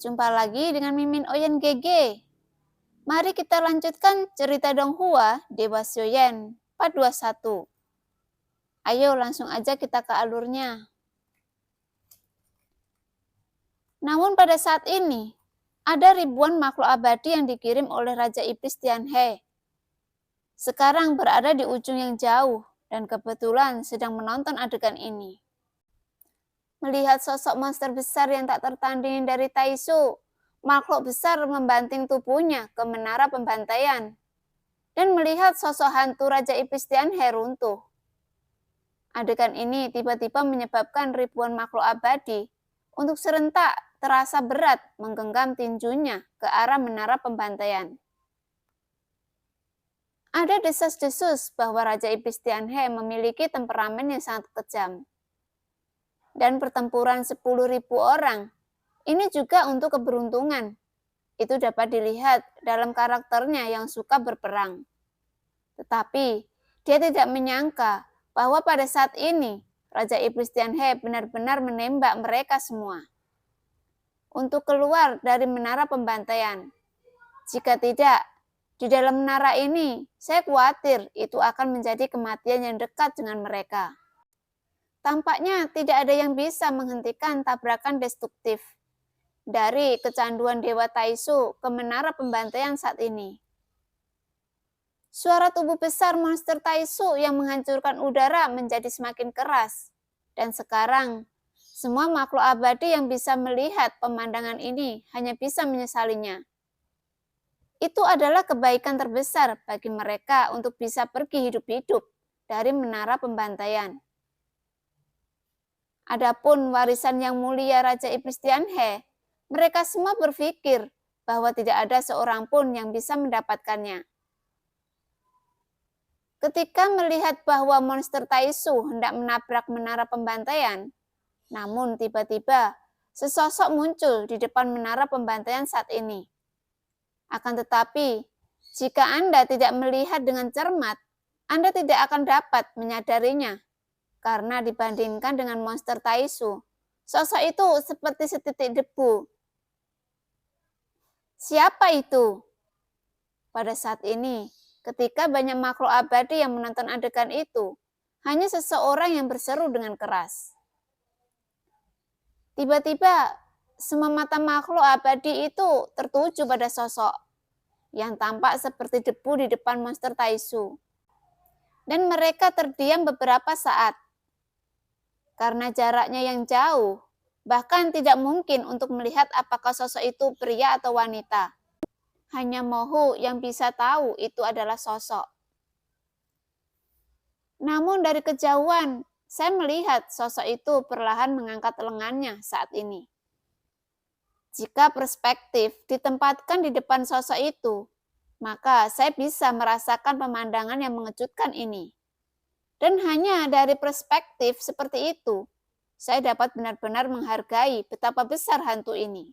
Jumpa lagi dengan Mimin Oyen GG. Mari kita lanjutkan cerita Donghua Dewa Sioyen part 21. Ayo langsung aja kita ke alurnya. Namun pada saat ini, ada ribuan makhluk abadi yang dikirim oleh Raja Iblis Tianhe. Sekarang berada di ujung yang jauh dan kebetulan sedang menonton adegan ini. Melihat sosok monster besar yang tak tertandingi dari Taisu, makhluk besar membanting tubuhnya ke menara pembantaian dan melihat sosok hantu Raja Iblis Tianhe runtuh. Adegan ini tiba-tiba menyebabkan ribuan makhluk abadi untuk serentak terasa berat menggenggam tinjunya ke arah menara pembantaian. Ada desas-desus bahwa Raja Iblis Tianhe memiliki temperamen yang sangat kejam. Dan pertempuran 10.000 orang ini juga untuk keberuntungan. Itu dapat dilihat dalam karakternya yang suka berperang. Tetapi dia tidak menyangka bahwa pada saat ini Raja Iblis Tianhe benar-benar menembak mereka semua untuk keluar dari menara pembantaian. Jika tidak, di dalam menara ini saya khawatir itu akan menjadi kematian yang dekat dengan mereka. Tampaknya tidak ada yang bisa menghentikan tabrakan destruktif dari kecanduan Dewa Taisu ke menara pembantaian saat ini. Suara tubuh besar monster Taisu yang menghancurkan udara menjadi semakin keras. Dan sekarang, semua makhluk abadi yang bisa melihat pemandangan ini hanya bisa menyesalinya. Itu adalah kebaikan terbesar bagi mereka untuk bisa pergi hidup-hidup dari menara pembantaian. Adapun warisan yang mulia Raja Iblis Tianhe, mereka semua berpikir bahwa tidak ada seorang pun yang bisa mendapatkannya. Ketika melihat bahwa monster Taisu hendak menabrak menara pembantaian, namun tiba-tiba sesosok muncul di depan menara pembantaian saat ini. Akan tetapi, jika Anda tidak melihat dengan cermat, Anda tidak akan dapat menyadarinya. Karena dibandingkan dengan monster Taisu, sosok itu seperti setitik debu. Siapa itu? Pada saat ini, ketika banyak makhluk abadi yang menonton adegan itu, hanya seseorang yang berseru dengan keras. Tiba-tiba, semua mata makhluk abadi itu tertuju pada sosok yang tampak seperti debu di depan monster Taisu. Dan mereka terdiam beberapa saat. Karena jaraknya yang jauh, bahkan tidak mungkin untuk melihat apakah sosok itu pria atau wanita. Hanya Mohu yang bisa tahu itu adalah sosok. Namun dari kejauhan, saya melihat sosok itu perlahan mengangkat lengannya saat ini. Jika perspektif ditempatkan di depan sosok itu, maka saya bisa merasakan pemandangan yang mengejutkan ini. Dan hanya dari perspektif seperti itu, saya dapat benar-benar menghargai betapa besar hantu ini.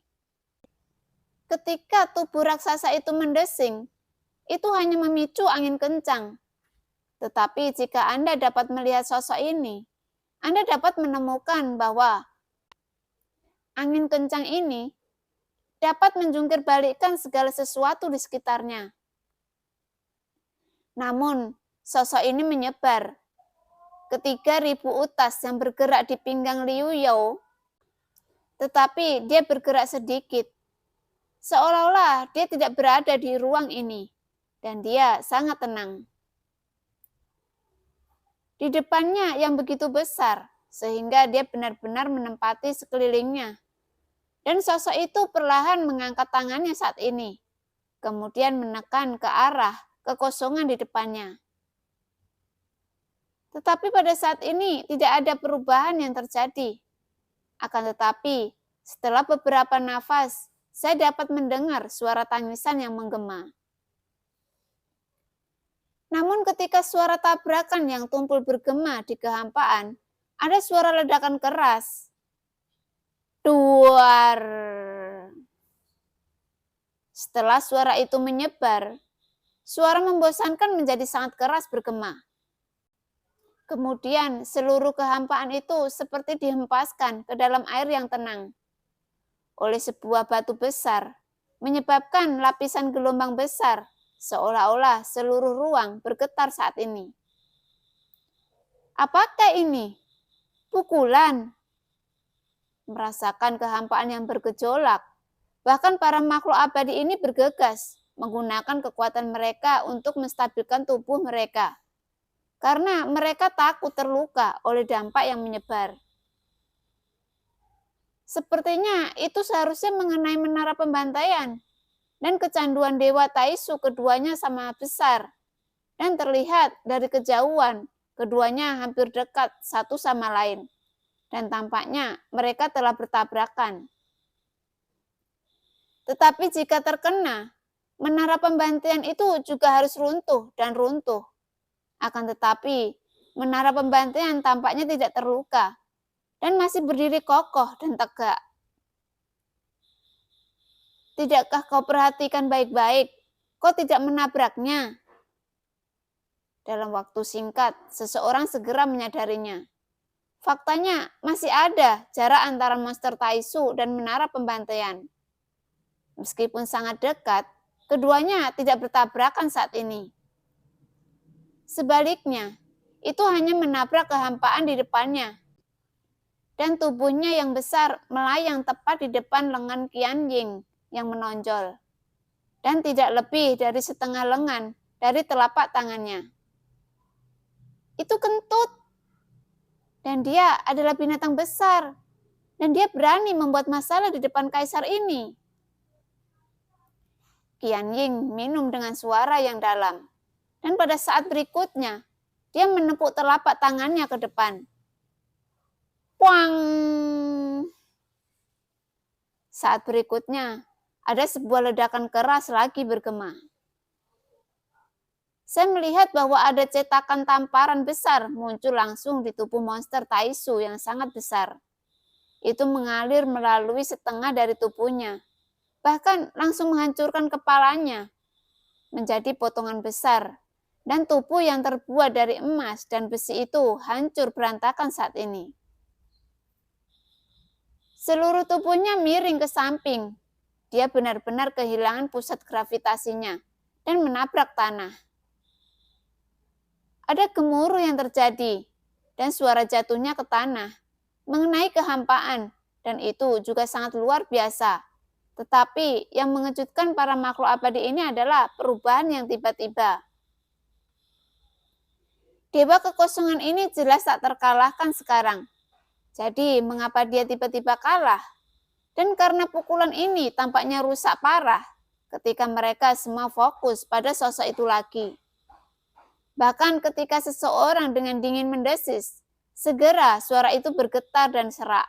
Ketika tubuh raksasa itu mendesing, itu hanya memicu angin kencang. Tetapi jika Anda dapat melihat sosok ini, Anda dapat menemukan bahwa angin kencang ini dapat menjungkir balikkan segala sesuatu di sekitarnya. Namun, sosok ini menyebar. Ketiga ribu utas yang bergerak di pinggang Liu Yao, tetapi dia bergerak sedikit. Seolah-olah dia tidak berada di ruang ini, dan dia sangat tenang. Di depannya yang begitu besar, sehingga dia benar-benar menempati sekelilingnya. Dan sosok itu perlahan mengangkat tangannya saat ini, kemudian menekan ke arah kekosongan di depannya. Tetapi pada saat ini tidak ada perubahan yang terjadi. Akan tetapi, setelah beberapa nafas, saya dapat mendengar suara tangisan yang menggema. Namun ketika suara tabrakan yang tumpul bergema di kehampaan, ada suara ledakan keras. Duar. Setelah suara itu menyebar, suara membosankan menjadi sangat keras bergema. Kemudian seluruh kehampaan itu seperti dihempaskan ke dalam air yang tenang. oleh sebuah batu besar, menyebabkan lapisan gelombang besar, seolah-olah seluruh ruang bergetar saat ini. Apakah ini? Pukulan? Merasakan kehampaan yang bergejolak. Bahkan para makhluk abadi ini bergegas, menggunakan kekuatan mereka untuk menstabilkan tubuh mereka. Karena mereka takut terluka oleh dampak yang menyebar. Sepertinya itu seharusnya mengenai menara pembantaian. Dan kecanduan Dewa Taisu keduanya sama besar. Dan terlihat dari kejauhan, keduanya hampir dekat satu sama lain. Dan tampaknya mereka telah bertabrakan. Tetapi jika terkena, menara pembantaian itu juga harus runtuh dan runtuh. Akan tetapi, menara pembantaian tampaknya tidak terluka dan masih berdiri kokoh dan tegak. Tidakkah kau perhatikan baik-baik? Kau tidak menabraknya? Dalam waktu singkat, seseorang segera menyadarinya. Faktanya, masih ada jarak antara monster Taisu dan menara pembantaian. Meskipun sangat dekat, keduanya tidak bertabrakan saat ini. Sebaliknya, itu hanya menabrak kehampaan di depannya. Dan tubuhnya yang besar melayang tepat di depan lengan Qian Ying yang menonjol. Dan tidak lebih dari setengah lengan dari telapak tangannya. Itu kentut. Dan dia adalah binatang besar. Dan dia berani membuat masalah di depan kaisar ini. Qian Ying minum dengan suara yang dalam. Dan pada saat berikutnya, dia menepuk telapak tangannya ke depan. Puang! Saat berikutnya, ada sebuah ledakan keras lagi bergema. Saya melihat bahwa ada cetakan tamparan besar muncul langsung di tubuh monster Taisu yang sangat besar. Itu mengalir melalui setengah dari tubuhnya, bahkan langsung menghancurkan kepalanya menjadi potongan besar, dan tubuh yang terbuat dari emas dan besi itu hancur berantakan saat ini. Seluruh tubuhnya miring ke samping. Dia benar-benar kehilangan pusat gravitasinya dan menabrak tanah. Ada gemuruh yang terjadi dan suara jatuhnya ke tanah mengenai kehampaan, dan itu juga sangat luar biasa. Tetapi yang mengejutkan para makhluk abadi ini adalah perubahan yang tiba-tiba. Dewa kekosongan ini jelas tak terkalahkan sekarang. Jadi mengapa dia tiba-tiba kalah? Dan karena pukulan ini tampaknya rusak parah ketika mereka semua fokus pada sosok itu lagi. Bahkan ketika seseorang dengan dingin mendesis, segera suara itu bergetar dan serak.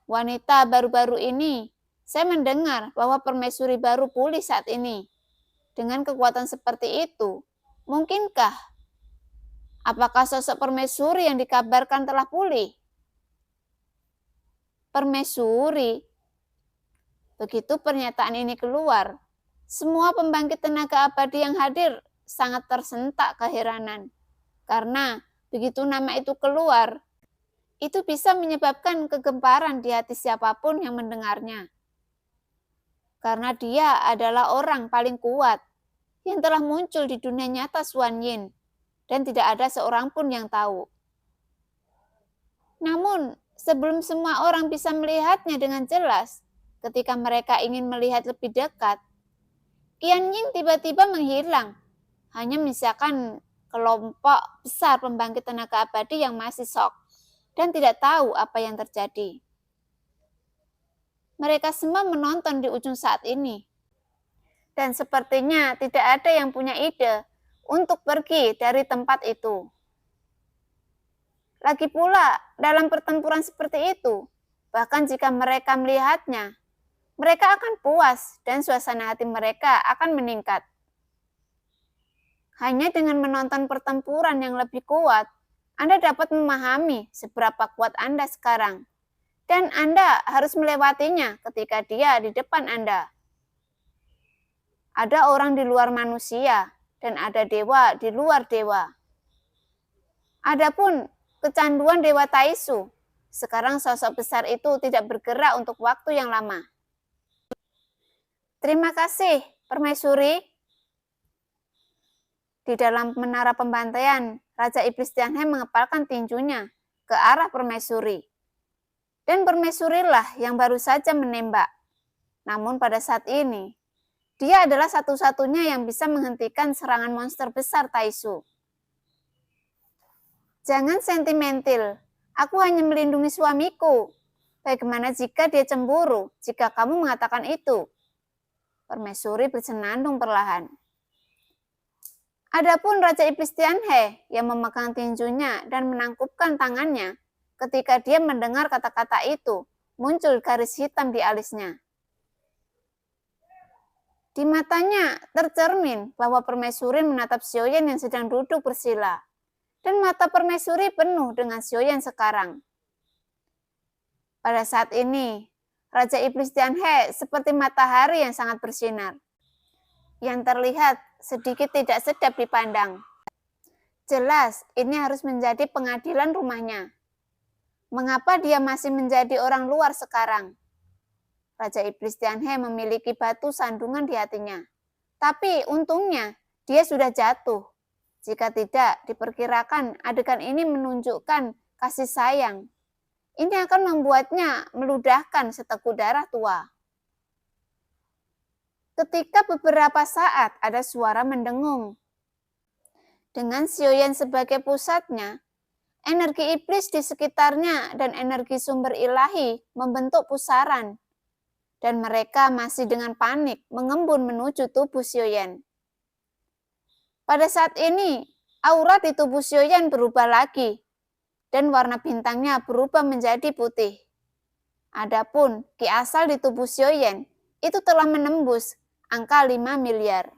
Wanita baru-baru ini, saya mendengar bahwa permaisuri baru pulih saat ini. Dengan kekuatan seperti itu, mungkinkah? Apakah sosok permaisuri yang dikabarkan telah pulih? Permaisuri. Begitu pernyataan ini keluar, semua pembangkit tenaga abadi yang hadir sangat tersentak keheranan. Karena begitu nama itu keluar, itu bisa menyebabkan kegemparan di hati siapapun yang mendengarnya. Karena dia adalah orang paling kuat yang telah muncul di dunia nyata Xuan Yin, dan tidak ada seorang pun yang tahu. Namun, sebelum semua orang bisa melihatnya dengan jelas, ketika mereka ingin melihat lebih dekat, Qian Ying tiba-tiba menghilang, hanya menyisakan kelompok besar pembangkit tenaga abadi yang masih shock dan tidak tahu apa yang terjadi. Mereka semua menonton di ujung saat ini, dan sepertinya tidak ada yang punya ide untuk pergi dari tempat itu. Lagi pula, dalam pertempuran seperti itu, bahkan jika mereka melihatnya, mereka akan puas dan suasana hati mereka akan meningkat. Hanya dengan menonton pertempuran yang lebih kuat, Anda dapat memahami seberapa kuat Anda sekarang. Dan Anda harus melewatinya ketika dia di depan Anda. Ada orang di luar manusia, dan ada dewa di luar dewa. Adapun kecanduan Dewa Taisu, Sekarang sosok besar itu tidak bergerak untuk waktu yang lama. Terima kasih, Permaisuri. Di dalam menara pembantaian, Raja Iblis Tianhe mengepalkan tinjunya ke arah Permaisuri. Dan Permaisurilah yang baru saja menembak. Namun pada saat ini, dia adalah satu-satunya yang bisa menghentikan serangan monster besar Taisu. Jangan sentimental, aku hanya melindungi suamiku. Bagaimana jika dia cemburu jika kamu mengatakan itu? Permaisuri bersenandung perlahan. Adapun Raja Iblis Tianhe yang memegang tinjunya dan menangkupkan tangannya, ketika dia mendengar kata-kata itu, muncul garis hitam di alisnya. Di matanya tercermin bahwa Permaisuri menatap Xiaoyan yang sedang duduk bersila, dan mata Permaisuri penuh dengan Xiaoyan sekarang. Pada saat ini, Raja Iblis Tianhe seperti matahari yang sangat bersinar, yang terlihat sedikit tidak sedap dipandang. Jelas, ini harus menjadi pengadilan rumahnya. Mengapa dia masih menjadi orang luar sekarang? Raja Iblis Tianhe memiliki batu sandungan di hatinya. Tapi untungnya, dia sudah jatuh. Jika tidak, diperkirakan adegan ini menunjukkan kasih sayang. Ini akan membuatnya meludahkan seteguk darah tua. Ketika beberapa saat ada suara mendengung. Dengan Xiaoyan sebagai pusatnya, energi iblis di sekitarnya dan energi sumber ilahi membentuk pusaran. Dan mereka masih dengan panik mengembun menuju tubuh Xiaoyan. Pada saat ini, aura di tubuh Xiaoyan berubah lagi, dan warna bintangnya berubah menjadi putih. Adapun ki asal di tubuh Xiaoyan itu telah menembus angka 5 miliar.